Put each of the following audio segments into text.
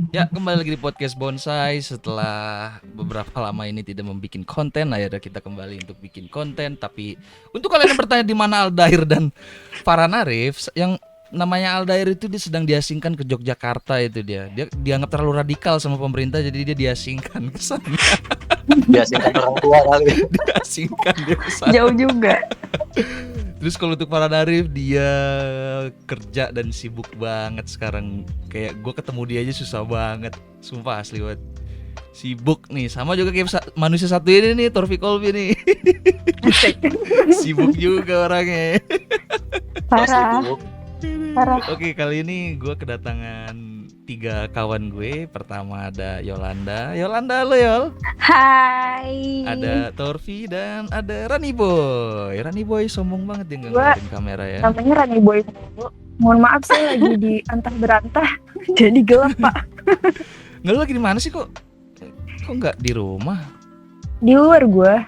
Ya, kembali lagi di podcast Bonsai. Setelah beberapa lama ini tidak membuat konten, akhirnya kita kembali untuk bikin konten. Tapi untuk kalian yang bertanya di mana Aldair dan Farhan Arif, yang namanya Aldair itu dia sedang diasingkan ke Yogyakarta itu dia. Dia dianggap terlalu radikal sama pemerintah, jadi dia diasingkan ke sana. Diasingkan orang tua kali. Diasingkan dia ke sana. Jauh juga. Terus kalau untuk Farhan Arif, dia kerja dan sibuk banget sekarang. Kayak gue ketemu dia aja susah banget. Sumpah asli banget. Sibuk nih, sama juga kayak manusia satu ini nih, Torfi Kolbi nih. Sibuk juga orangnya. Parah. Oke, kali ini gue kedatangan 3 kawan gue. Pertama ada Yolanda. Yolanda, halo Yol. Hai. Ada Torfi dan ada Rani Boy. Rani Boy sombong banget dia nggak Gua- ngeliatin kamera ya. Namanya Rani Boy mulu. Mohon maaf saya lagi di antah berantah. Jadi gelap Pak. Nggak, lu lagi di mana sih kok? Kok nggak di rumah? Di luar gua.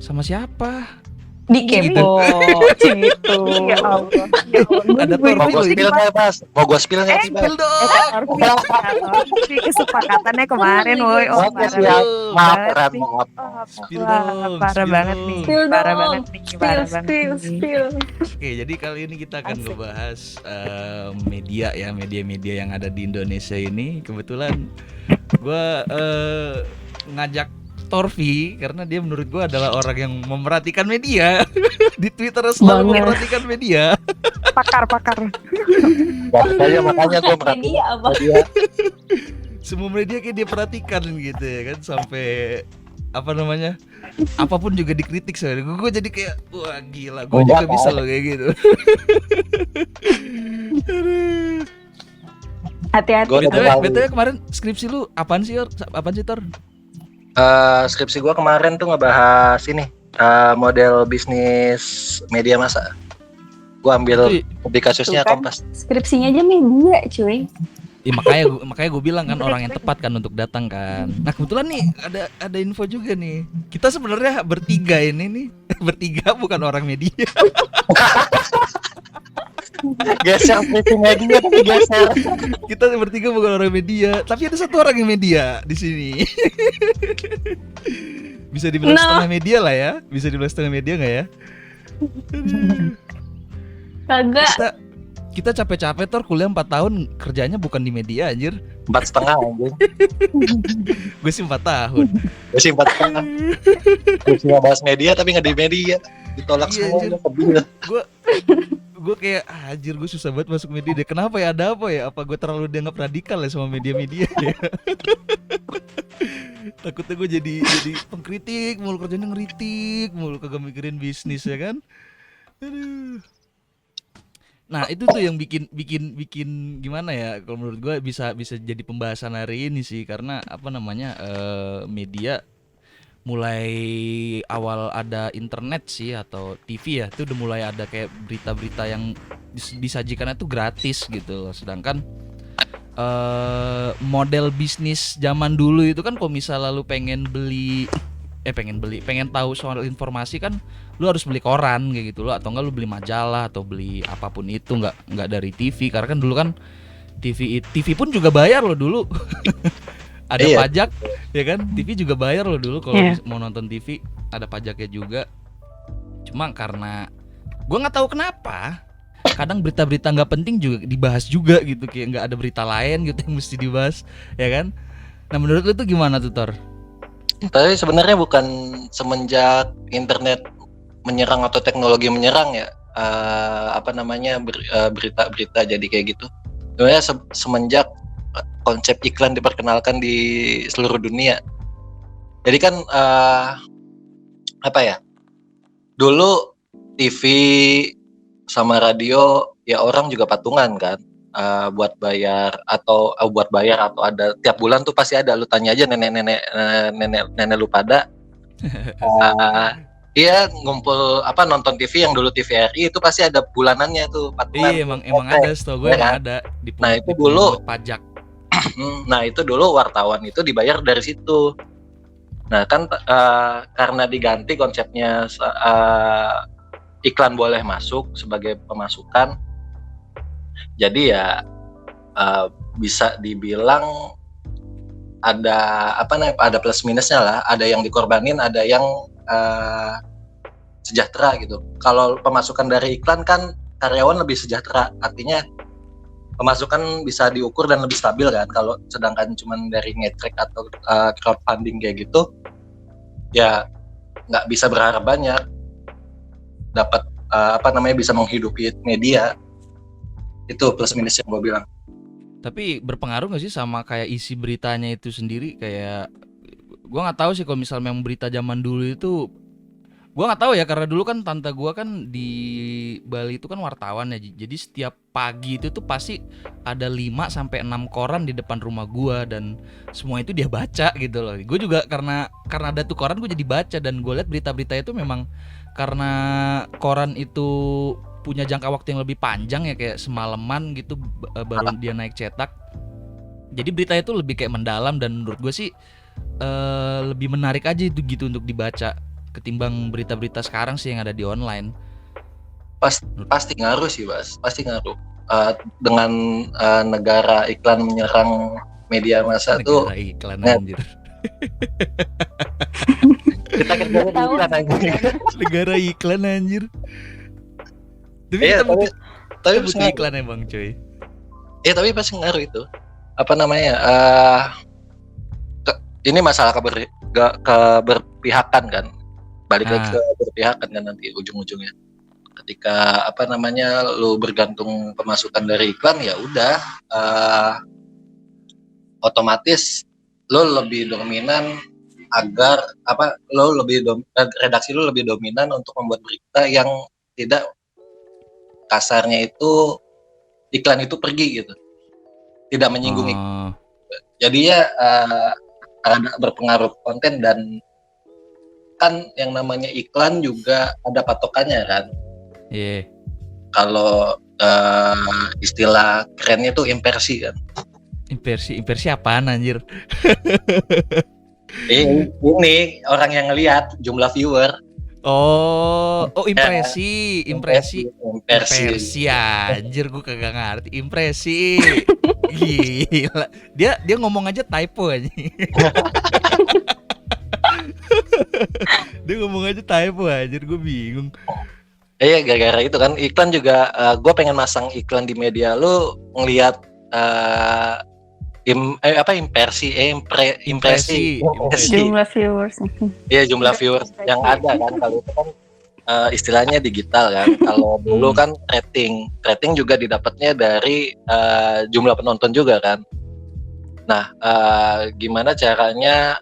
Sama siapa? Di kepo. Gitu. Ya Allah. Ya Allah. Ada Gua- Torfi Mau gue loh ini. spill nggak, Mas? Mau gue spill nggak sih, Mas? Spill dong. Torfi kesepakatannya kemarin woi. Oh, Oke, parah siap. banget. Maaf, banget Ran, nih. maaf. Spill Wah, dong, parah spill banget dong. nih. Spill Parah dong. banget nih. Parah banget nih. Oke, jadi kali ini kita akan Asik. ngebahas media ya, media-media yang ada di Indonesia ini. Kebetulan gue ngajak Torfi karena dia menurut gue adalah orang yang memerhatikan media. Di Twitter selalu Banget. memerhatikan media. Pakar. Makanya gue merhatiin Media apa? media. Semua media kayak dia perhatikan gitu ya kan, sampai apa namanya, apapun juga dikritik soalnya. Gue jadi kayak wah gila, gue juga Enggak, bisa Pak. loh kayak gitu. Aduh. Hati-hati. Gua udah BTW, tahu. BTW kemarin skripsi lu apaan sih, Yor? Apaan sih, Tor? Skripsi gue kemarin tuh ngebahas ini model bisnis media massa. Gue ambil Itu- di kasusnya Tuh kan. Kompas. Skripsinya aja media, cuy. Ya, makanya gue bilang kan orang yang tepat kan untuk datang kan. Nah kebetulan nih ada info juga nih. Kita sebenarnya bertiga ini nih bertiga bukan orang media. Geser skripsi media tapi geser. Kita bertiga bukan orang media, tapi ada satu orang yang media di sini. Bisa dibilang No. setengah media lah ya. Bisa dibilang setengah media nggak ya? Aduh. Kagak. Kita capek-capek Tor, kuliah 4 tahun kerjanya bukan di media anjir. 4,5 anjing. Gue sih 4 tahun. Gue sih 4,5. Skripsi bahas media tapi nggak di media. Ditolak Iya, semua. anjir. Sedih. Gue kayak anjir, gue susah banget masuk media deh. Kenapa ya, ada apa ya? Apa gue terlalu dianggap radikal ya sama media-media ya? Takutnya gue jadi pengkritik mulu, kerjanya ngeritik mulu, kagak mikirin bisnis ya kan. Aduh. Nah itu tuh yang bikin gimana ya, kalau menurut gue bisa jadi pembahasan hari ini sih. Karena apa namanya, media mulai awal ada internet sih atau TV ya, itu udah mulai ada kayak berita-berita yang disajikannya tuh gratis gitu loh. Sedangkan model bisnis zaman dulu itu kan, kalau misalnya lu pengen tahu soal informasi kan lu harus beli koran kayak gitu loh, atau enggak lu beli majalah atau beli apapun itu, enggak dari TV. Karena kan dulu kan TV pun juga bayar loh dulu. Ada Iya. pajak ya kan, TV juga bayar loh dulu kalau Iya. mau nonton TV, ada pajaknya juga. Cuma karena gua nggak tahu kenapa kadang berita-berita nggak penting juga dibahas juga gitu, kayak nggak ada berita lain gitu yang mesti dibahas ya kan. Nah menurut lu tuh gimana tuh, Tor? Tapi sebenarnya bukan semenjak internet menyerang atau teknologi menyerang ya, berita-berita jadi kayak gitu. Sebenarnya semenjak konsep iklan diperkenalkan di seluruh dunia. Jadi kan dulu TV sama radio ya orang juga patungan kan, buat bayar atau ada tiap bulan tuh pasti ada. Lu tanya aja nenek lu pada iya ngumpul nonton TV yang dulu TVRI itu pasti ada bulanannya tuh patungan. Iya emang ada, setahu gue Ya emang kan? ada di Nah, itu dulu. pajak. Nah itu dulu wartawan itu dibayar dari situ. Nah kan karena diganti konsepnya, iklan boleh masuk sebagai pemasukan. Jadi ya bisa dibilang ada plus minusnya lah, ada yang dikorbanin, ada yang sejahtera gitu. Kalau pemasukan dari iklan kan karyawan lebih sejahtera, artinya pemasukan bisa diukur dan lebih stabil kan. Kalau sedangkan cuman dari ngetrek atau crowdfunding kayak gitu, ya nggak bisa berharap banyak dapat bisa menghidupi media. Itu plus minus yang gue bilang. Tapi berpengaruh nggak sih sama kayak isi beritanya itu sendiri? Kayak gua nggak tahu sih kalau misalnya memang berita zaman dulu itu, gua nggak tahu ya karena dulu kan tante gua kan di Bali itu kan wartawan ya. Jadi setiap pagi itu tuh pasti ada 5 sampai 6 koran di depan rumah gua dan semua itu dia baca gitu loh. Gue juga karena ada tuh koran gue jadi baca dan gue lihat berita-berita itu memang karena koran itu punya jangka waktu yang lebih panjang ya, kayak semalaman gitu baru dia naik cetak. Jadi berita itu lebih kayak mendalam dan menurut gue sih lebih menarik aja itu gitu untuk dibaca ketimbang berita-berita sekarang sih yang ada di online. Pasti ngaruh sih, Bas. Pasti ngaruh. Dengan negara iklan menyerang media massa tuh. Negara iklan anjir. Kita kerja di iklan anjir. Negara iklan anjir. Tapi Iya, kita butuh tapi butuh ngaruh. iklan emang coy. Iya, tapi pasti ngaruh itu. Ini masalah keberpihakan kan. Balik lagi ke berpihakan kan nanti ujung-ujungnya. Ketika lu bergantung pemasukan dari iklan, ya udah otomatis lo lebih dominan redaksi lo lebih dominan untuk membuat berita yang tidak kasarnya itu iklan itu pergi gitu, tidak menyinggung iklan. Jadi ya ada berpengaruh konten, dan kan yang namanya iklan juga ada patokannya kan. Iya. Kalau istilah kerennya tuh impersi kan. Impersi apaan anjir? Ini orang yang ngelihat jumlah viewer. Impresi anjir, gue kagak ngerti impresi. Gila, dia ngomong aja typo aja. Dia ngomong aja typo anjir, gue bingung. Iya, gara-gara itu kan iklan juga. Gue pengen masang iklan di media lu, ngelihat impresi Jumlah viewers. Iya, jumlah viewers yang ada kan. Kalau itu kan istilahnya digital kan. Kalau dulu kan rating juga didapatnya dari jumlah penonton juga kan. Nah, gimana caranya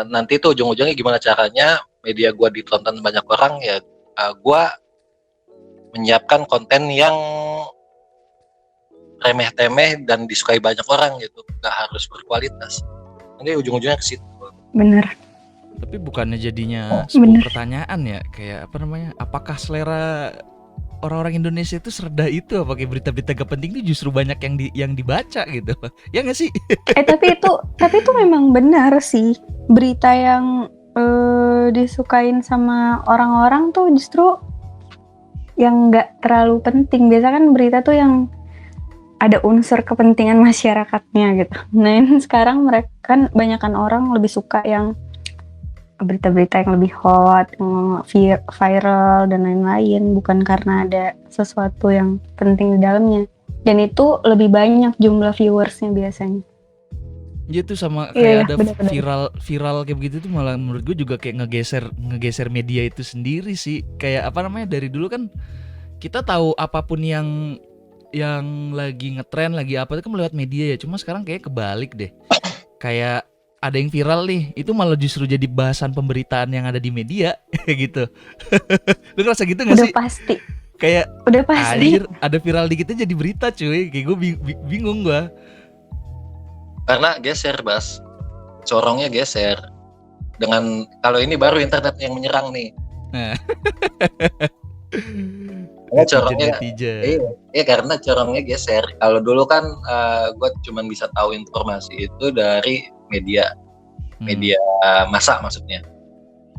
nanti tuh ujung-ujungnya gimana caranya media gua ditonton banyak orang, ya gua menyiapkan konten yang remeh-temeh dan disukai banyak orang gitu, nggak harus berkualitas. Nanti ujung-ujungnya ke situ. Bener. Tapi bukannya jadinya sebuah pertanyaan ya, kayak apakah selera orang-orang Indonesia itu serda itu, apa kayak berita-berita gak penting itu justru banyak yang dibaca gitu. Ya nggak sih? Tapi itu memang benar sih, berita yang disukain sama orang-orang tuh justru yang nggak terlalu penting. Biasa kan berita tuh yang ada unsur kepentingan masyarakatnya gitu. Nah ini sekarang mereka kan banyakan orang lebih suka yang berita-berita yang lebih hot, yang viral dan lain-lain, bukan karena ada sesuatu yang penting di dalamnya. Dan itu lebih banyak jumlah viewersnya biasanya. Iya tuh sama kayak ada bener-bener. viral kayak begitu tuh malah menurut gue juga kayak ngegeser media itu sendiri sih. Kayak dari dulu kan kita tahu apapun yang lagi ngetren, lagi apa itu kan lewat media ya. Cuma sekarang kayak kebalik deh. Kayak ada yang viral nih, itu malah justru jadi bahasan pemberitaan yang ada di media gitu. Lu ngerasa gitu gak sih? Udah pasti. Kayak udah pasti. Anjir, ada viral dikitnya jadi berita cuy. Kayak gue bingung gue. Karena geser, Bas. Corongnya geser. Dengan kalau ini baru internet yang menyerang nih. Nah. Corongnya iya karena corongnya geser. Kalau dulu kan gue cuma bisa tahu informasi itu dari media massa maksudnya.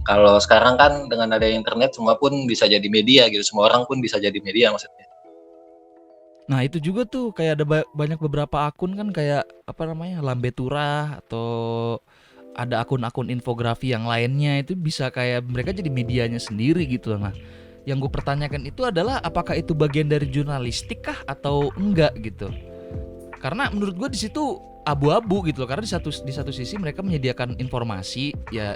Kalau sekarang kan dengan ada internet semua pun bisa jadi media gitu, semua orang pun bisa jadi media maksudnya. Nah itu juga tuh kayak ada banyak beberapa akun kan kayak apa namanya Lambe Turah atau ada akun-akun infografi yang lainnya itu bisa kayak mereka jadi medianya sendiri gitu loh. Nah yang gue pertanyakan itu adalah apakah itu bagian dari jurnalistik kah atau enggak gitu? Karena menurut gue di situ abu-abu gitu loh. Karena di satu sisi mereka menyediakan informasi ya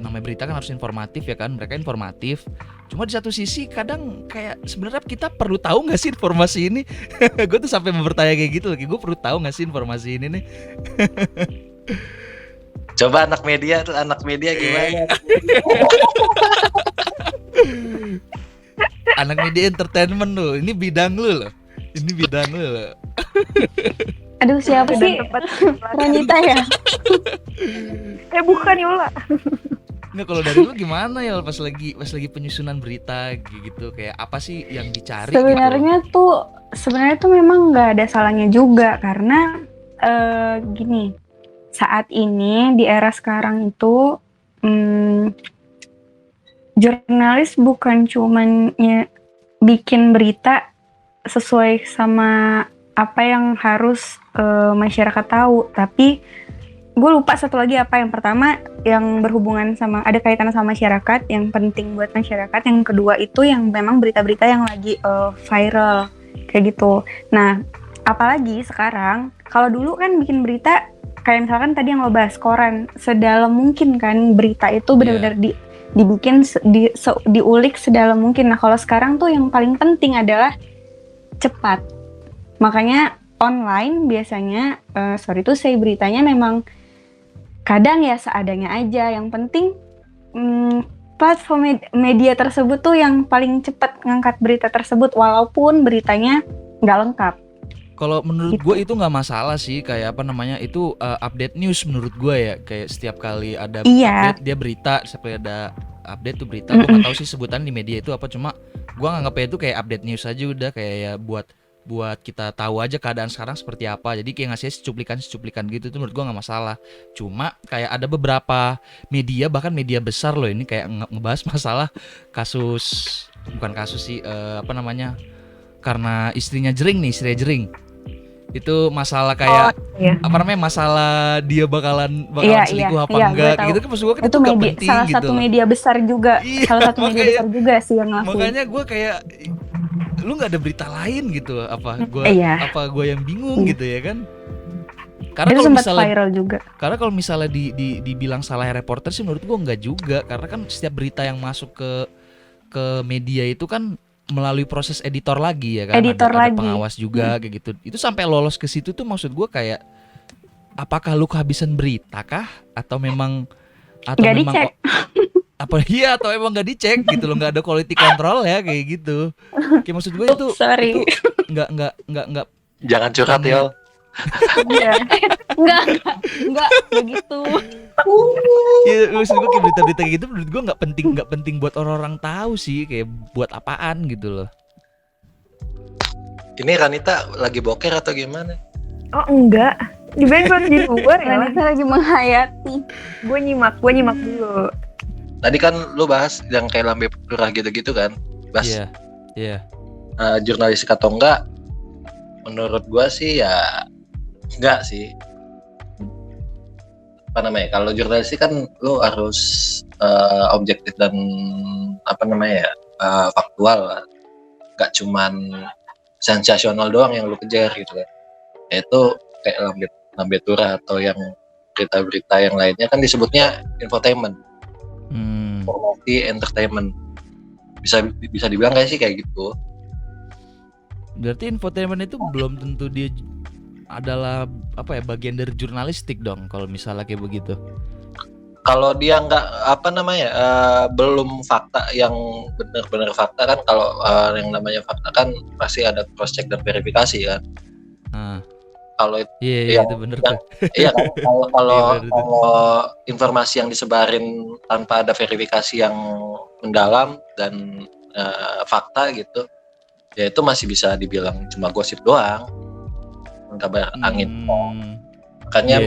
namanya berita kan harus informatif ya kan, mereka informatif. Cuma di satu sisi kadang kayak sebenarnya kita perlu tahu nggak sih informasi ini? Gue tuh sampai bertanya kayak gitu loh, gue perlu tahu nggak sih informasi ini nih? Coba anak media gimana? Anak media entertainment loh, ini bidang lu loh, ini bidang lu loh. Aduh, siapa sih? Ranita ya? Bukan Yola. Nggak, kalau dari lu gimana ya pas lagi penyusunan berita gitu, kayak apa sih yang dicari Sebenarnya tuh memang nggak ada salahnya juga karena gini, saat ini di era sekarang itu jurnalis bukan cuman bikin berita sesuai sama apa yang harus masyarakat tahu, tapi gue lupa satu lagi apa. Yang pertama yang berhubungan sama ada kaitan sama masyarakat, yang penting buat masyarakat. Yang kedua itu yang memang berita-berita yang lagi viral kayak gitu. Nah, apalagi sekarang kalau dulu kan bikin berita kayak misalkan tadi yang lo bahas koran, sedalam mungkin kan berita itu benar-benar dibikin diulik sedalam mungkin. Nah, kalau sekarang tuh yang paling penting adalah cepat. Makanya online biasanya beritanya memang kadang ya seadanya aja. Yang penting platform media tersebut tuh yang paling cepat ngangkat berita tersebut walaupun beritanya nggak lengkap. Kalau menurut Gitu. gue itu nggak masalah sih, kayak apa namanya itu update news menurut gue ya, kayak setiap kali ada update dia berita, setiap kali ada update tuh berita. Gue nggak tahu sih sebutan di media itu apa, cuma gue nganggapnya itu kayak update news aja udah, kayak ya buat kita tahu aja keadaan sekarang seperti apa. Jadi kayak ngasih cuplikan gitu tuh menurut gue nggak masalah. Cuma kayak ada beberapa media, bahkan media besar loh ini kayak ngebahas masalah bukan kasus sih, apa namanya, karena istrinya jering itu masalah kayak apa namanya, masalah dia bakalan selingkuh apa enggak gitu kan. Maksud gue kan itu media, penting salah gitu satu loh. media besar juga. Salah satu media besar juga sih yang ngelakuin. Makanya gue kayak lu nggak ada berita lain gitu, apa gue yang bingung gitu ya kan. Karena itu kalau sempat misalnya viral juga. Karena kalau misalnya dibilang salah reporter sih menurut gue enggak juga, karena kan setiap berita yang masuk ke media itu kan melalui proses editor lagi ya kan, ada pengawas juga kayak gitu. Itu sampai lolos ke situ tuh maksud gue kayak apakah lu kehabisan berita kah atau memang nggak dicek. Atau emang nggak dicek gitu loh, nggak ada quality control ya kayak gitu. Kayak maksud gue itu nggak Jangan curhat ya. Enggak begitu. Ya maksud gue kayak berita-berita kayak gitu menurut gue nggak penting buat orang-orang tahu sih, kayak buat apaan gitu loh. Ini Ranita lagi boker atau gimana? Oh enggak, di background di luar ya. Ranita lagi menghayati. Gue nyimak dulu. Tadi kan lu bahas yang kayak Lambe Turah gitu-gitu kan, bahas jurnalistik atau enggak? Menurut gua sih ya enggak sih. Apa namanya? Kalau jurnalistik kan lu harus objektif dan apa namanya ya, faktual lah. Gak cuman sensasional doang yang lu kejar gitu kan. Yaitu kayak Lambe Turah atau yang berita-berita yang lainnya kan disebutnya infotainment. Informasi entertainment. Bisa dibilang kayak sih kayak gitu. Berarti infotainment itu belum tentu dia adalah apa ya, bagian dari jurnalistik dong kalau misalnya kayak begitu. Kalau dia nggak apa namanya belum fakta yang benar-benar fakta kan, kalau yang namanya fakta kan pasti ada cross check dan verifikasi kan. Kalau itu benar tuh. Iya kan, kalau informasi yang disebarin tanpa ada verifikasi yang mendalam dan fakta gitu, ya itu masih bisa dibilang cuma gosip doang, kabar angin. Makanya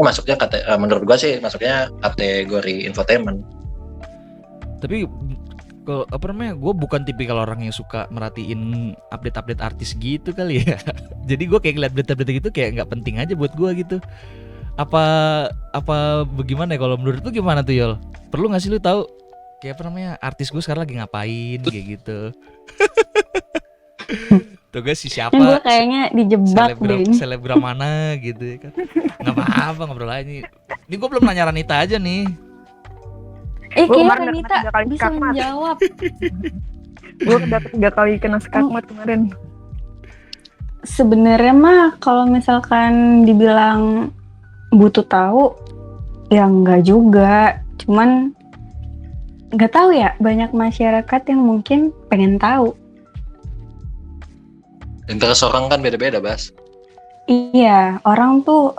masuknya menurut gua sih masuknya kategori infotainment. Tapi kalau apa namanya, gue bukan tipikal orang yang suka merhatiin update-update artis gitu kali ya. Jadi gue kayak ngeliat berita-berita gitu kayak nggak penting aja buat gue gitu. Apa apa bagaimana ya, kalau menurut lu gimana tuh Yol? Perlu nggak sih lu tahu kayak apa namanya artis gue sekarang lagi ngapain kayak gitu? Tuh guys, si Gue siapa kayaknya dijebak selebgram deh. selebgram mana gitu ya kan? Nggak apa-apa, ngobrol aja nih. Ini gue belum nanya Ranita aja nih. Kayaknya kemarin Ranita udah 3 kali bisa skakmat. menjawab. Gue udah 3 kali kena skakmat kemarin. Sebenarnya mah kalau misalkan dibilang butuh tahu, ya enggak juga. Cuman nggak tahu ya, banyak masyarakat yang mungkin pengen tahu. Interest orang kan beda-beda, Bas. Iya, orang tuh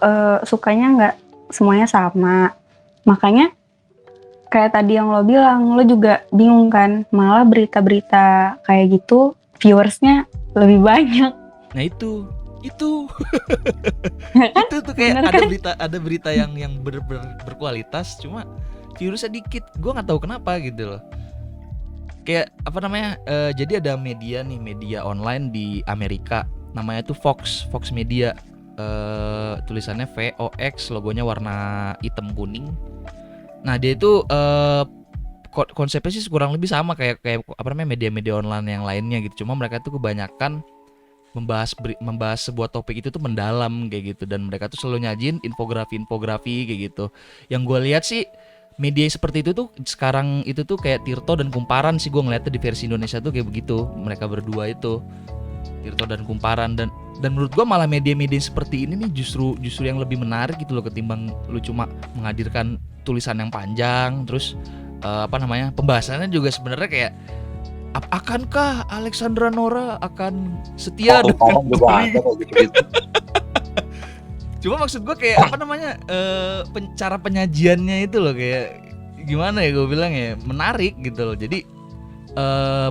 sukanya nggak semuanya sama. Makanya kayak tadi yang lo bilang, lo juga bingung kan, malah berita-berita kayak gitu viewersnya lebih banyak. Nah itu Ya kan? itu tuh kayak Bener ada berita yang berkualitas, cuma viewersnya dikit. Gue nggak tahu kenapa gitu loh. Kayak apa namanya, jadi ada media online di Amerika, namanya tuh Fox Media. Tulisannya VOX, logonya warna hitam kuning. Nah dia itu konsepnya sih kurang lebih sama kayak apa namanya media-media online yang lainnya gitu. Cuma mereka tuh kebanyakan membahas sebuah topik itu tuh mendalam kayak gitu, dan mereka tuh selalu nyajin infografi kayak gitu. Yang gue lihat sih media seperti itu tuh sekarang itu tuh kayak Tirto dan Kumparan sih, gue ngeliatnya di versi Indonesia tuh kayak begitu. Mereka berdua itu Tirto dan Kumparan, dan menurut gue malah media-media seperti ini nih justru yang lebih menarik gitu loh, ketimbang lu cuma menghadirkan tulisan yang panjang terus apa namanya pembahasannya juga sebenarnya kayak akankah Alexandra Nora akan setia Waktu dengan sekarang juga Dori? ada kayak gitu. Cuma maksud gue kayak apa namanya cara penyajiannya itu loh kayak gimana ya, gue bilang ya menarik gitu loh. Jadi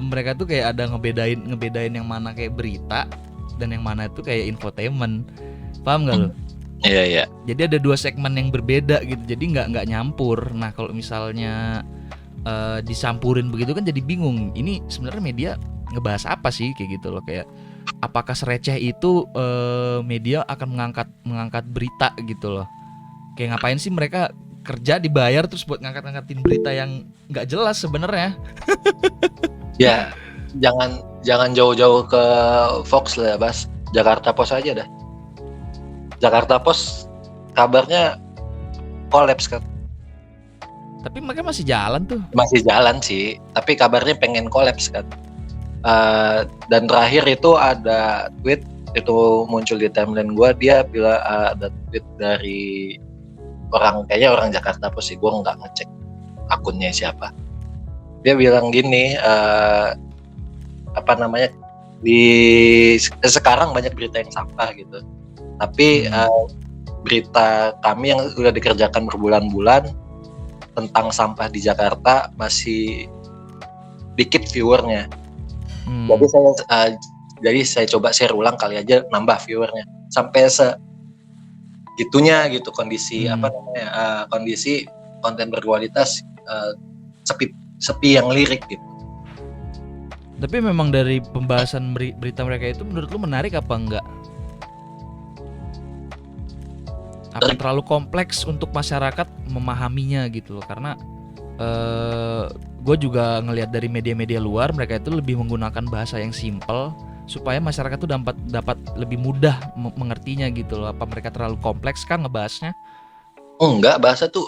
mereka tuh kayak ada ngebedain yang mana kayak berita dan yang mana itu kayak infotainment. Paham gak lo? Iya. Jadi ada dua segmen yang berbeda gitu. Jadi nggak nyampur. Nah kalau misalnya disampurin begitu kan jadi bingung. Ini sebenarnya media ngebahas apa sih kayak gitu loh, kayak apakah sereceh itu media akan mengangkat berita gitu loh. Kayak ngapain sih mereka kerja dibayar terus buat ngangkatin berita yang nggak jelas sebenarnya. Ya, jangan jauh-jauh ke Fox lah, Bas. Jakarta Post aja dah. Jakarta Post kabarnya kolaps kan. Tapi mereka masih jalan tuh. Masih jalan sih, tapi kabarnya pengen kolaps kan. Dan terakhir itu ada tweet itu muncul di timeline gue, dia bilang ada tweet dari kayaknya orang Jakarta Post sih, gue nggak ngecek akunnya siapa. Dia bilang gini, apa namanya, sekarang banyak berita yang sampah gitu, tapi berita kami yang udah dikerjakan berbulan-bulan tentang sampah di Jakarta masih dikit viewernya. Jadi saya coba share ulang kali aja nambah viewernya sampai segitunya gitu kondisi apa namanya kondisi konten berkualitas sepi yang lirik gitu. Tapi memang dari pembahasan berita mereka itu menurut lu menarik apa enggak? Apa terlalu kompleks untuk masyarakat memahaminya gitu loh, karena gue juga ngelihat dari media-media luar mereka itu lebih menggunakan bahasa yang simple supaya masyarakat tuh dapat lebih mudah mengertinya gitu loh. Apa mereka terlalu kompleks kan ngebahasnya? Enggak, bahasa tuh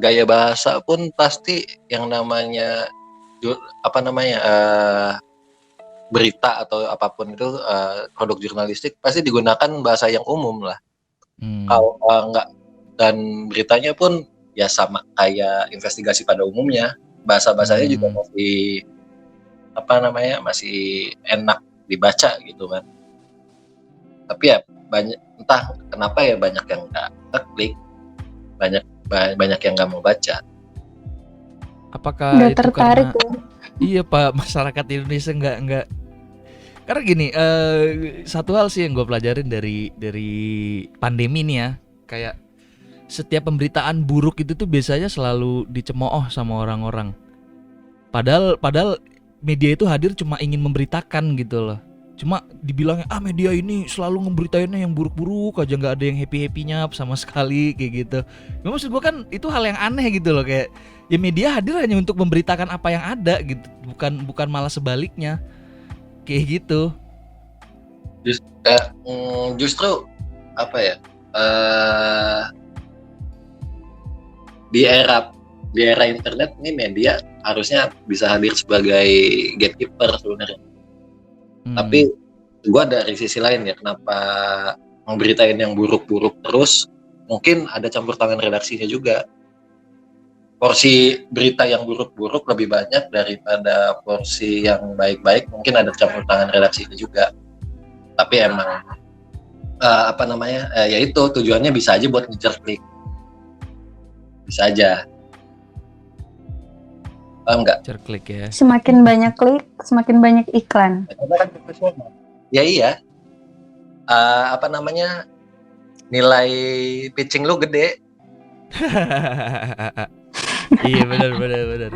gaya bahasa pun pasti yang namanya apa namanya berita atau apapun itu produk jurnalistik pasti digunakan bahasa yang umum lah. Kalau enggak, dan beritanya pun ya sama kayak investigasi pada umumnya, bahasa-bahasanya juga masih apa namanya masih enak dibaca gitu kan. Tapi ya entah kenapa ya banyak yang nggak klik, banyak yang nggak mau baca. Apakah Nggak itu tertarik karena iya Pak, masyarakat Indonesia nggak karena gini, satu hal sih yang gue pelajarin dari pandemi nih ya, kayak setiap pemberitaan buruk itu tuh biasanya selalu dicemooh sama orang-orang. Padahal media itu hadir cuma ingin memberitakan gitu loh. Cuma dibilangnya media ini selalu ngemberitainnya yang buruk-buruk aja, nggak ada yang happy-happynya sama sekali kayak gitu. Ya, maksud gua kan itu hal yang aneh gitu loh, kayak ya media hadir hanya untuk memberitakan apa yang ada gitu, bukan malah sebaliknya kayak gitu. Justru apa ya? Di era internet ini media harusnya bisa hadir sebagai gatekeeper sebenarnya. Tapi gua dari sisi lain ya, kenapa memberitain yang buruk-buruk terus? Mungkin ada campur tangan redaksinya juga. Porsi berita yang buruk-buruk lebih banyak daripada porsi yang baik-baik. Mungkin ada campur tangan redaksinya juga. Tapi emang ya itu tujuannya bisa aja buat ngejar klik. Bisa aja. Paham nggak? Cerklik ya. Semakin banyak klik, semakin banyak iklan. Ya iya. Nilai pitching lu gede. Iya benar.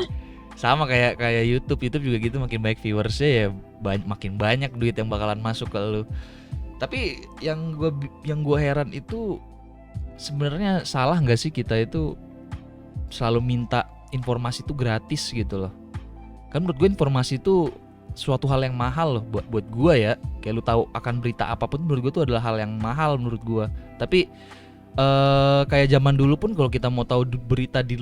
Sama kayak YouTube juga gitu, makin banyak viewersnya ya makin banyak duit yang bakalan masuk ke lu. Tapi yang gua heran itu sebenarnya salah nggak sih kita itu selalu minta informasi itu gratis gitu loh. Kan menurut gue informasi itu suatu hal yang mahal loh buat gue ya. Kayak lu tahu akan berita apapun menurut gue itu adalah hal yang mahal menurut gue. Tapi kayak zaman dulu pun kalau kita mau tahu berita di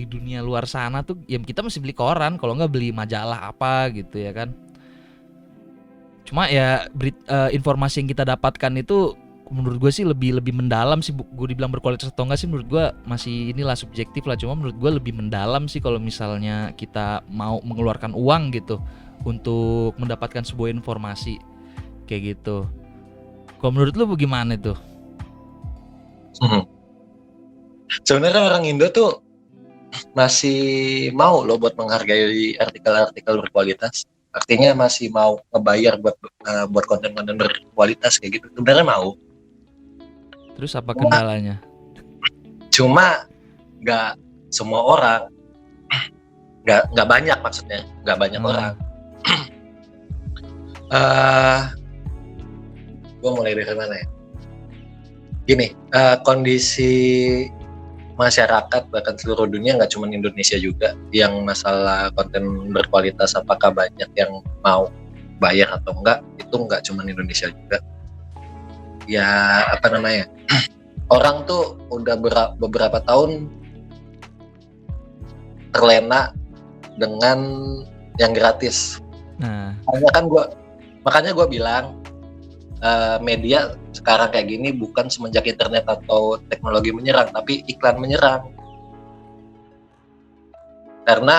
dunia luar sana tuh ya kita mesti beli koran, kalau nggak beli majalah apa gitu ya kan. Cuma ya informasi yang kita dapatkan itu menurut gue sih lebih mendalam sih. Gue dibilang berkualitas atau enggak sih menurut gue masih inilah subjektif lah. Cuma menurut gue lebih mendalam sih kalau misalnya kita mau mengeluarkan uang gitu untuk mendapatkan sebuah informasi kayak gitu. Kalau menurut lu bagaimana tuh? Sebenarnya orang Indo tuh masih mau loh buat menghargai artikel-artikel berkualitas. Artinya masih mau ngebayar buat konten-konten berkualitas kayak gitu. Sebenarnya mau. Terus apa kendalanya? Cuma nggak semua orang, nggak banyak maksudnya, nggak banyak orang. Gue mulai dari mana ya? Gini, kondisi masyarakat bahkan seluruh dunia, nggak cuma Indonesia juga, yang masalah konten berkualitas apakah banyak yang mau bayar atau enggak, itu nggak cuma Indonesia juga. Ya orang tuh udah beberapa tahun terlena dengan yang gratis. Nah, makanya gue bilang media sekarang kayak gini bukan semenjak internet atau teknologi menyerang, tapi iklan menyerang. Karena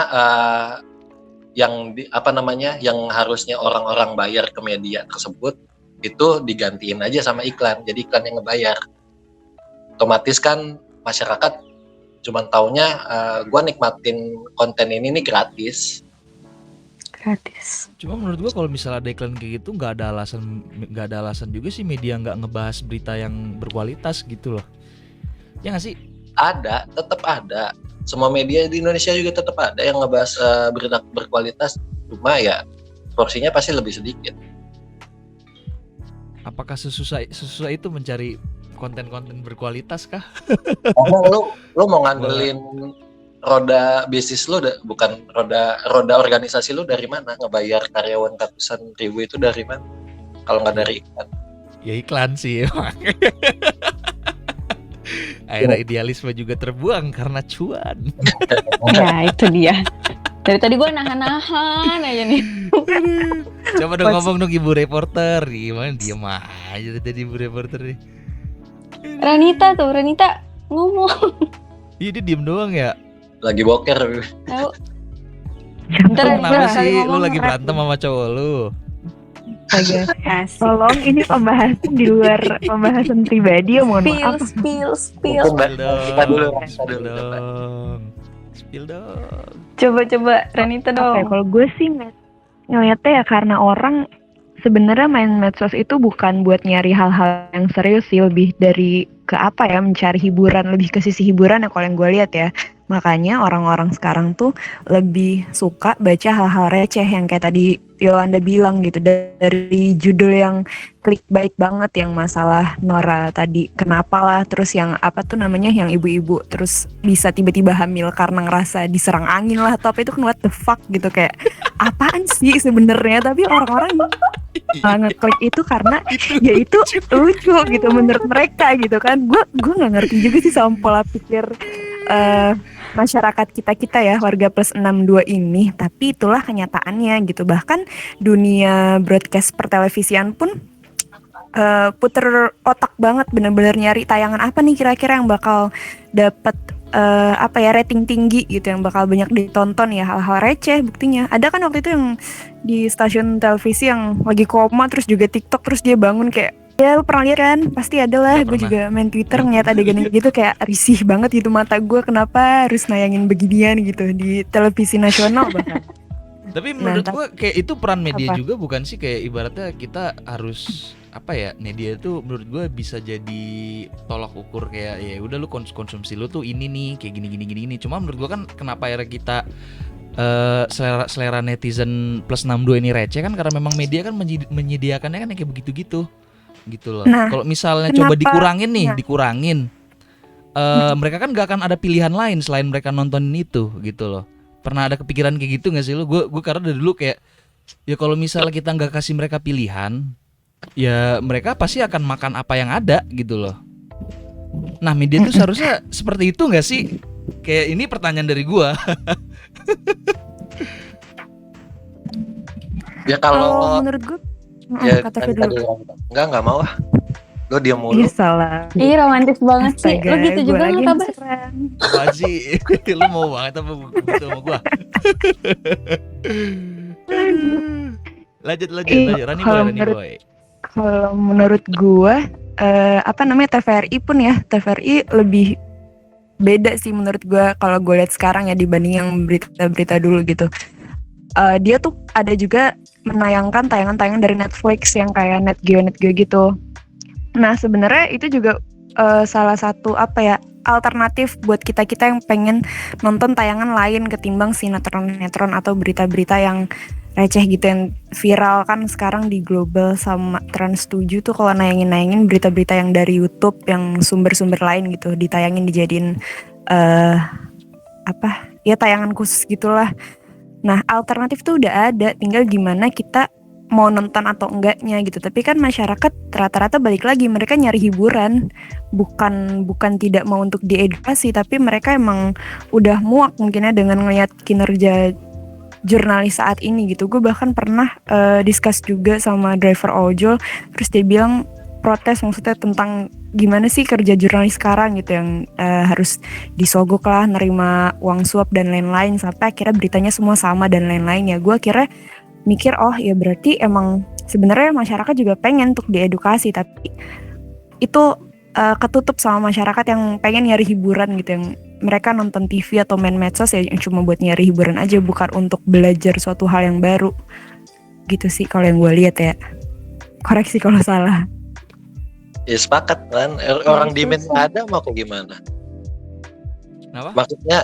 yang harusnya orang-orang bayar ke media tersebut itu digantiin aja sama iklan, jadi iklan yang ngebayar. Otomatis kan masyarakat cuman taunya gue nikmatin konten ini nih gratis. Cuma menurut gua kalau misalnya ada iklan kayak gitu nggak ada alasan juga sih media nggak ngebahas berita yang berkualitas gitu loh. Ya nggak sih? Ada, tetap ada. Semua media di Indonesia juga tetap ada yang ngebahas berita berkualitas. Cuma ya porsinya pasti lebih sedikit. Apakah sesusah itu mencari konten-konten berkualitas kah? Lu mau ngandelin roda bisnis lu, bukan roda organisasi lu dari mana? Ngebayar karyawan ratusan ribu itu dari mana? Kalau nggak dari iklan? Ya iklan sih emang. Akhirnya idealisme juga terbuang karena cuan. Ya itu dia. Dari tadi gue nahan aja nih. Coba dong ngomong dong ibu reporter. Gimana diem aja tadi ibu reporter nih. Ranita ngomong. Iya dia diem doang ya. Lagi boker. Tahu. Kenapa sih lu lagi berantem sama cowok lu? Astaga. Asik. Tolong, ini pembahasan di luar pembahasan pribadi ya, mohon maaf. Spill. Spill dong. Coba Ranita Oke, dong. kalau gue sih ngeliatnya ya karena orang sebenarnya main medsos itu bukan buat nyari hal-hal yang serius sih, lebih dari ke apa ya, mencari hiburan, lebih ke sisi hiburan ya kalau yang gue lihat ya. Makanya orang-orang sekarang tuh lebih suka baca hal-hal receh yang kayak tadi Yolanda bilang gitu, dari judul yang clickbait banget, yang masalah Nora tadi kenapa lah, terus yang apa tuh namanya, yang ibu-ibu terus bisa tiba-tiba hamil karena ngerasa diserang angin lah, atau apa itu kan, what the fuck gitu, kayak apaan sih sebenarnya, tapi orang-orang ngeklik itu karena ya itu lucu gitu menurut mereka gitu kan. Gue nggak ngerti juga sih sama pola pikir masyarakat kita ya, warga plus 62 ini, tapi itulah kenyataannya gitu. Bahkan dunia broadcast pertelevisian pun puter otak banget, bener-bener nyari tayangan apa nih kira-kira yang bakal dapat apa ya, rating tinggi gitu, yang bakal banyak ditonton. Ya hal-hal receh buktinya. Ada kan waktu itu yang di stasiun televisi yang lagi koma terus juga TikTok, terus dia bangun kayak, ya lu pernah lihat kan? Pasti ada lah. Nggak Gue pernah. juga main Twitter ngeliat adegan yang gitu, kayak risih banget gitu mata gue, kenapa harus nayangin beginian gitu di televisi nasional bahkan. Tapi menurut Nah, gua kayak itu peran media apa? juga bukan sih, kayak ibaratnya kita harus apa ya, media itu menurut gua bisa jadi tolak ukur, kayak ya udah lu konsumsi lu tuh ini nih kayak gini gini gini gini. Cuma menurut gua kan kenapa akhirnya kita selera netizen plus 62 ini receh kan karena memang media kan menyediakannya kan yang kayak begitu-gitu gitu loh. Nah, Kalau misalnya coba kenapa? dikurangin nih, Nah. dikurangin mereka kan gak akan ada pilihan lain selain mereka nontonin itu gitu loh. Pernah ada kepikiran kayak gitu gak sih lu? Gue karena dari dulu kayak, ya kalau misalnya kita nggak kasih mereka pilihan, ya mereka pasti akan makan apa yang ada gitu loh. Nah media tuh seharusnya seperti itu nggak sih? Kayak ini pertanyaan dari gue. Ya Kalau kalau menurut gue, ya kata tadi Fir dulu. enggak mau ah. Lo diam Iya mulu. salah. Ih, romantis banget sih. Lo gitu gue juga lagi lo, yang Kabas? serang. Apa sih? Lu mau banget apa begitu sama gue? Lanjut Rani Kalau Boy. Kalau menurut gue, apa namanya, TVRI pun ya, TVRI lebih beda sih menurut gue kalau gue lihat sekarang ya dibanding yang berita-berita dulu gitu. Dia tuh ada juga menayangkan tayangan-tayangan dari Netflix yang kayak Net Geo gitu. Nah sebenarnya itu juga salah satu apa ya, alternatif buat kita yang pengen nonton tayangan lain ketimbang sinetron atau berita-berita yang receh gitu yang viral kan sekarang di Global sama Trans7 tuh, kalau nayangin berita-berita yang dari YouTube yang sumber-sumber lain gitu, ditayangin dijadiin apa ya, tayangan khusus gitulah. Nah alternatif tuh udah ada, tinggal gimana kita mau nonton atau enggaknya gitu. Tapi kan masyarakat rata-rata balik lagi, mereka nyari hiburan, bukan tidak mau untuk diedukasi, tapi mereka emang udah muak mungkinnya dengan ngeliat kinerja jurnalis saat ini gitu. Gue bahkan pernah discuss juga sama driver ojol, terus dia bilang protes, maksudnya tentang gimana sih kerja jurnalis sekarang gitu, yang harus disogok lah, nerima uang suap dan lain-lain, sampai akhirnya beritanya semua sama dan lain-lain. Ya gue akhirnya mikir, oh ya berarti emang sebenarnya masyarakat juga pengen untuk diedukasi, tapi itu ketutup sama masyarakat yang pengen nyari hiburan gitu, yang mereka nonton TV atau main medsos ya yang cuma buat nyari hiburan aja, bukan untuk belajar suatu hal yang baru gitu sih kalau yang gue lihat ya. Koreksi kalau salah. Ya sepakat kan. Orang susah. demand nggak ada mau kayak gimana? Kenapa? Maksudnya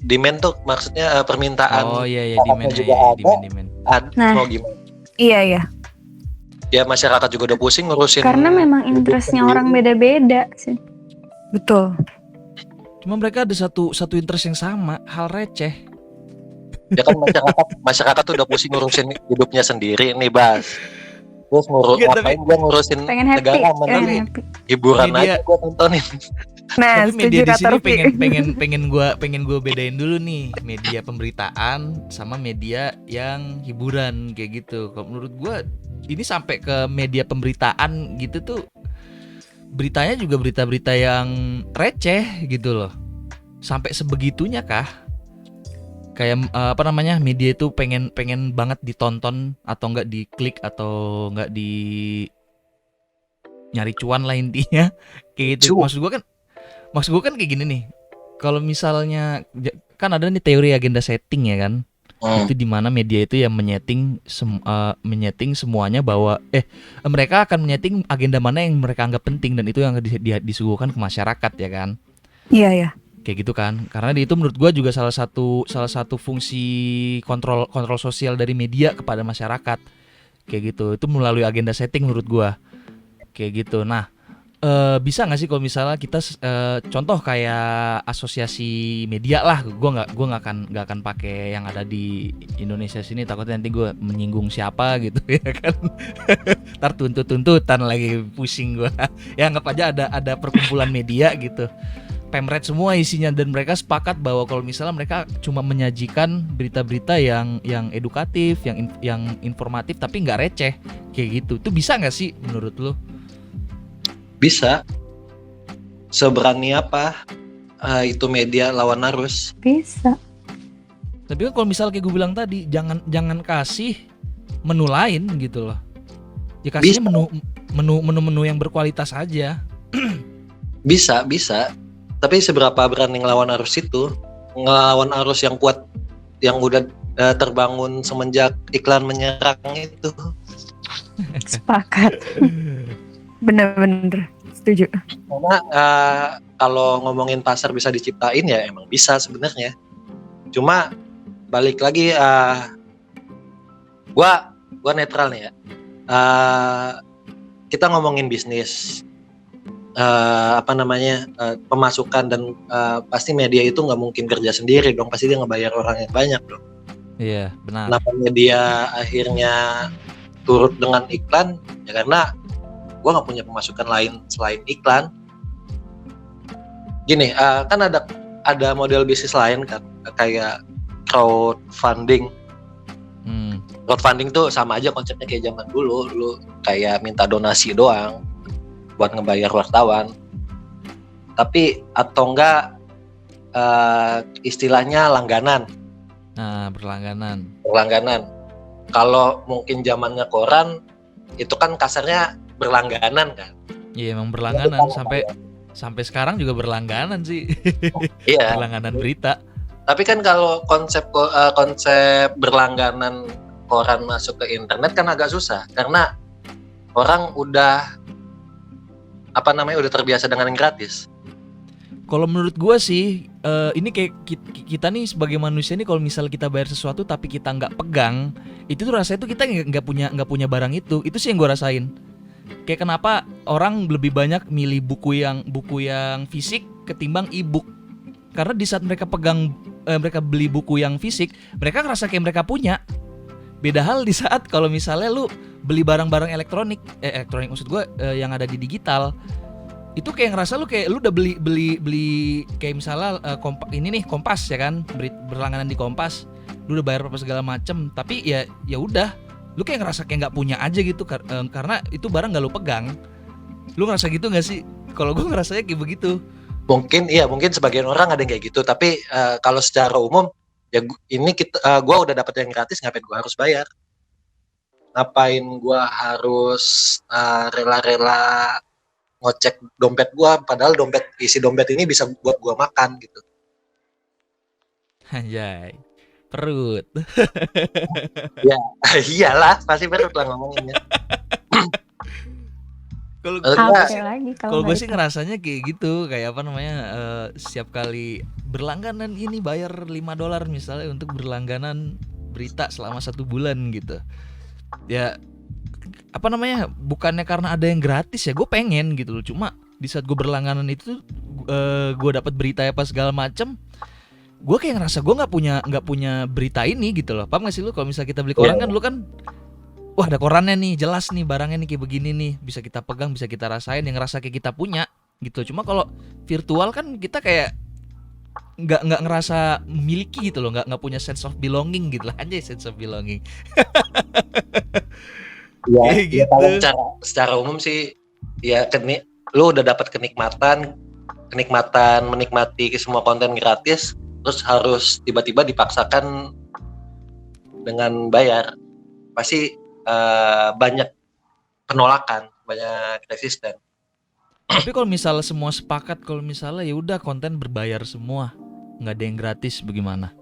demand tuh maksudnya permintaan. Oh iya Masyarakat demand juga ya, ada. demand. Nah. Mau gimana? Iya. Ya masyarakat juga udah pusing ngurusin. Karena memang interestnya orang beda-beda sih. Betul. Cuma mereka ada satu interest yang sama, hal receh. Ya kan masyarakat tuh udah pusing ngurusin hidupnya sendiri nih, Bas. Terus Iya, ngapain gua ngurusin Pengen happy. negara, Pengen mending happy. hiburan Media- aja gua tontonin. Nah, Tapi setuju media di kata sini Rufi. pengen gua bedain dulu nih, media pemberitaan sama media yang hiburan kayak gitu. Kalau menurut gua ini sampai ke media pemberitaan gitu tuh, beritanya juga berita-berita yang receh gitu loh. Sampai sebegitunya kah? Kayak apa namanya, media itu pengen banget ditonton atau enggak diklik atau enggak di nyari cuan lah intinya kayak gitu. Cuan. Maksud gua kan kayak gini nih. Kalau misalnya kan ada nih teori agenda setting ya kan. Itu dimana media itu yang menyeting semuanya bahwa mereka akan menyeting agenda mana yang mereka anggap penting, dan itu yang disuguhkan ke masyarakat ya kan. Iya. Kayak gitu kan. Karena itu menurut gua juga salah satu fungsi kontrol kontrol sosial dari media kepada masyarakat. Kayak gitu. Itu melalui agenda setting menurut gua. Kayak gitu. Nah, bisa nggak sih kalau misalnya kita contoh kayak asosiasi media lah, gua nggak akan pakai yang ada di Indonesia sini, takutnya nanti gua menyinggung siapa gitu ya kan. Ntar tuntutan lagi, pusing gua. Ya anggap aja ada perkumpulan media gitu, pemret semua isinya, dan mereka sepakat bahwa kalau misalnya mereka cuma menyajikan berita-berita yang edukatif, yang informatif tapi nggak receh kayak gitu. Itu bisa nggak sih menurut lo? Bisa. Seberani apa itu media lawan arus? Bisa. Tapi kan kalau misalnya kayak gue bilang tadi, jangan kasih menu lain gitu loh. Ya kasihnya menu yang berkualitas aja. Bisa. Tapi seberapa berani ngelawan arus itu? Ngelawan arus yang kuat, yang udah terbangun semenjak iklan menyerang itu. Sepakat. Bener-bener setuju. Karena kalau ngomongin pasar bisa diciptain ya emang bisa sebenarnya. Cuma balik lagi, gua netral nih ya. Kita ngomongin bisnis, pemasukan, dan pasti media itu nggak mungkin kerja sendiri dong, pasti dia ngebayar orang yang banyak dong. Iya, benar. Kenapa media akhirnya turut dengan iklan? Ya karena gue nggak punya pemasukan lain selain iklan. Gini, kan ada model bisnis lain kan, kayak crowdfunding. Crowdfunding tuh sama aja konsepnya kayak zaman dulu, lu kayak minta donasi doang buat ngebayar wartawan. Tapi atau enggak istilahnya langganan. Nah, berlangganan. Kalau mungkin zamannya koran itu kan kasarnya berlangganan kan. Iya, emang berlangganan sampai sekarang juga berlangganan sih. Iya. Berlangganan berita. Tapi kan kalau konsep berlangganan koran masuk ke internet kan agak susah, karena orang udah terbiasa dengan yang gratis. Kalau menurut gua sih, ini kayak kita nih sebagai manusia nih, kalau misal kita bayar sesuatu tapi kita nggak pegang, itu tuh rasanya tuh kita nggak punya barang itu. Itu sih yang gua rasain. Kayak kenapa orang lebih banyak milih buku yang fisik ketimbang e-book. Karena di saat mereka mereka beli buku yang fisik, mereka ngerasa kayak mereka punya. Beda hal di saat kalau misalnya lu beli barang-barang elektronik maksud gue, yang ada di digital, itu kayak ngerasa lu kayak lu udah beli kayak misalnya Kompas ya kan, berlangganan di Kompas, lu udah bayar apa segala macem, tapi ya udah, lu kayak ngerasa kayak nggak punya aja gitu, karena itu barang nggak lu pegang. Lu ngerasa gitu nggak sih? Kalau gue ngerasanya kayak begitu. Mungkin sebagian orang ada yang kayak gitu, tapi kalau secara umum ya gue udah dapet yang gratis, ngapain gue harus bayar? Ngapain gue harus rela-rela ngecek dompet gue, padahal isi dompet ini bisa buat gue makan gitu. Anjay, perut. Ya iyalah, pasti perut lah ngomonginnya. Kalau gue sih ngerasanya kayak gitu, kayak setiap kali berlangganan ini bayar $5 misalnya untuk berlangganan berita selama 1 bulan gitu. Ya bukannya karena ada yang gratis ya, gue pengen gitu loh. Cuma di saat gue berlangganan itu, gue dapat berita apa segala macem, gue kayak ngerasa gue nggak punya berita ini gitu loh. Paham gak sih lu? Kalau misalnya kita beli koran kan, lu kan, wah ada korannya nih, jelas nih barangnya nih kayak begini nih, bisa kita pegang, bisa kita rasain, yang ngerasa kayak kita punya gitu. Cuma kalau virtual kan kita kayak nggak ngerasa memiliki gitu loh, nggak punya sense of belonging gitu lah, anjay, sense of belonging. Ya, gitu. Secara umum sih ya, lu udah dapat kenikmatan menikmati semua konten gratis, terus harus tiba-tiba dipaksakan dengan bayar, pasti banyak penolakan, banyak resisten. Tapi kalau misalnya semua sepakat, kalau misalnya ya udah konten berbayar semua, nggak ada yang gratis, bagaimana?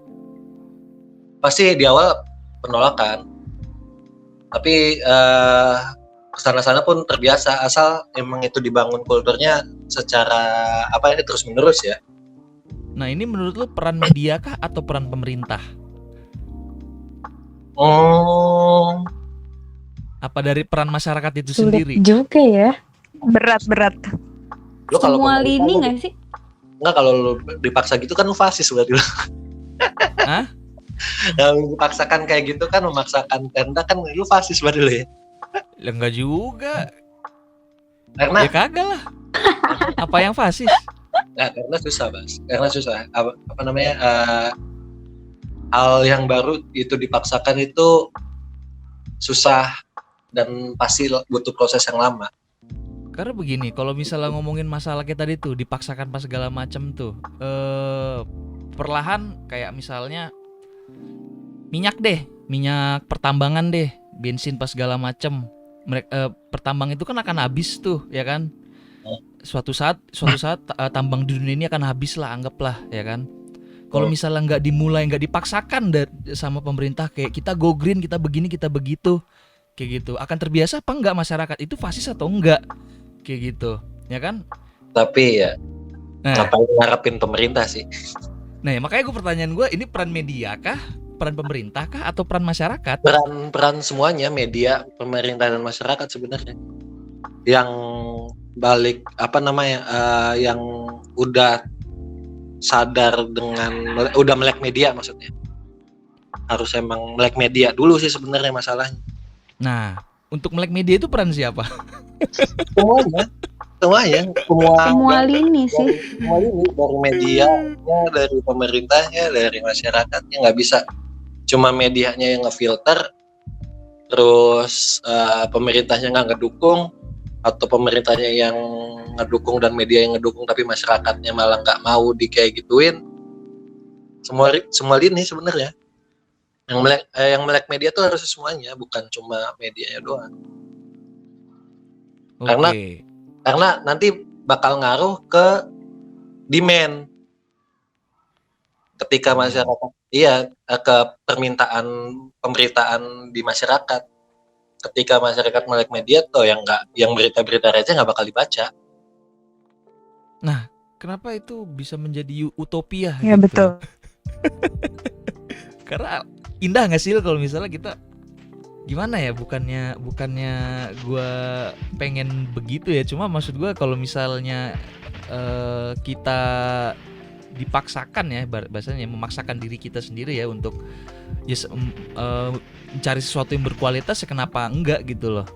Pasti di awal penolakan, tapi kesana-sana pun terbiasa, asal emang itu dibangun kulturnya secara terus menerus ya. Nah, ini menurut lu peran media kah atau peran pemerintah? Oh, Apa dari peran masyarakat itu Sulit sendiri? juga ya. Berat. lu kalau Semua pemerintah lini lu- nggak sih? Enggak, kalau lu dipaksa gitu kan lu fasis berarti lu. Hah? Yang dipaksakan kayak gitu kan, memaksakan kehendak kan lu fasis berarti lu ya. Ya enggak juga. Karena Ya kagak lah. Apa yang fasis? karena susah, Bas. Karena susah. Apa namanya? Hal yang baru itu dipaksakan itu susah dan pasti butuh proses yang lama. Karena begini, kalau misalnya ngomongin masalah kayak tadi tuh dipaksakan pas segala macam tuh, perlahan kayak misalnya minyak pertambangan deh, bensin pas segala macam. Pertambang itu kan akan habis tuh, ya kan? Suatu saat tambang di dunia ini akan habis lah, anggaplah, ya kan? Kalau misalnya nggak dipaksakan sama pemerintah kayak kita go green, kita begini, kita begitu, kayak gitu, akan terbiasa apa enggak masyarakat itu fasis atau enggak? Kayak gitu, ya kan? Tapi ya Nah, ngapain ngarepin pemerintah sih? nah makanya pertanyaan gue, ini peran media kah, peran pemerintah kah, atau peran masyarakat? Peran semuanya, media, pemerintah dan masyarakat sebenarnya. Yang balik yang udah sadar dengan udah melek media, maksudnya harus emang melek media dulu sih sebenarnya masalahnya. Nah, untuk melek media itu peran siapa? Semuanya Semua lini sih. semua ini, dari medianya, dari pemerintahnya, dari masyarakatnya. Nggak bisa cuma medianya yang ngefilter terus pemerintahnya nggak ngedukung, atau pemerintahnya yang ngedukung dan media yang ngedukung tapi masyarakatnya malah nggak mau kayak gituin. Semua lini sebenarnya yang melek media tuh harus semuanya, bukan cuma medianya doang. Oke. Karena nanti bakal ngaruh ke demand ketika masyarakat, ke permintaan pemberitaan di masyarakat. Ketika masyarakat melek media tuh yang berita-berita receh nggak bakal dibaca. Nah, kenapa itu bisa menjadi utopia? Ya gitu? betul. Karena indah nggak sih kalau misalnya kita gimana ya, bukannya gue pengen begitu ya, cuma maksud gue kalau misalnya kita dipaksakan ya, bahasanya memaksakan diri kita sendiri ya untuk mencari sesuatu yang berkualitas, ya kenapa enggak gitu loh.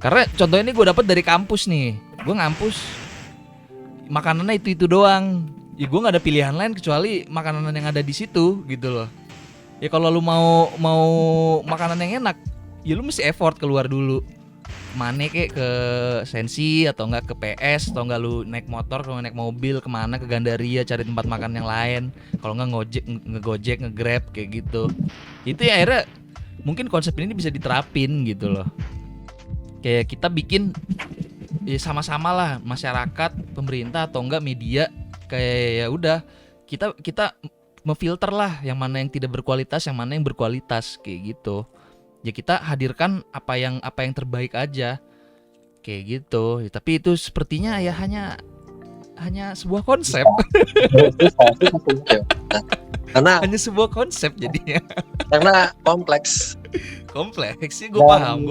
Karena contohnya ini gue dapat dari kampus nih, gue ngampus makanannya itu doang, ya gue nggak ada pilihan lain kecuali makanan yang ada di situ gitu loh. Ya kalau lu mau makanan yang enak, ya lu mesti effort keluar dulu. Kemana kek, ke Sensi atau enggak ke PS, atau enggak lu naik motor, kalau naik mobil kemana, ke Gandaria cari tempat makan yang lain. Kalau enggak ngegojek, ngegrab kayak gitu. Itu ya akhirnya mungkin konsep ini bisa diterapin gitu loh. Kayak kita bikin ya sama-sama lah, masyarakat, pemerintah atau enggak media, kayak ya udah kita memfilter lah yang mana yang tidak berkualitas, yang mana yang berkualitas kayak gitu. Ya kita hadirkan apa yang terbaik aja kayak gitu. Ya, tapi itu sepertinya ya hanya sebuah konsep. Karena Hanya sebuah konsep jadinya. karena kompleks. Kompleks sih, gue paham.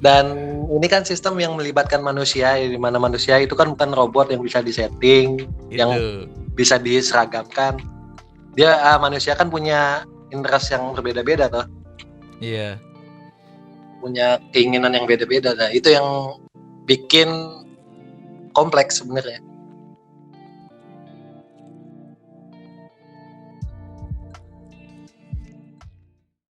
Dan ini kan sistem yang melibatkan manusia, di mana manusia itu kan bukan robot yang bisa disetting, yang Itu. bisa diseragamkan. Dia manusia kan punya interest yang berbeda-beda toh, Iya. punya keinginan yang beda-beda. Nah, itu yang bikin kompleks sebenarnya.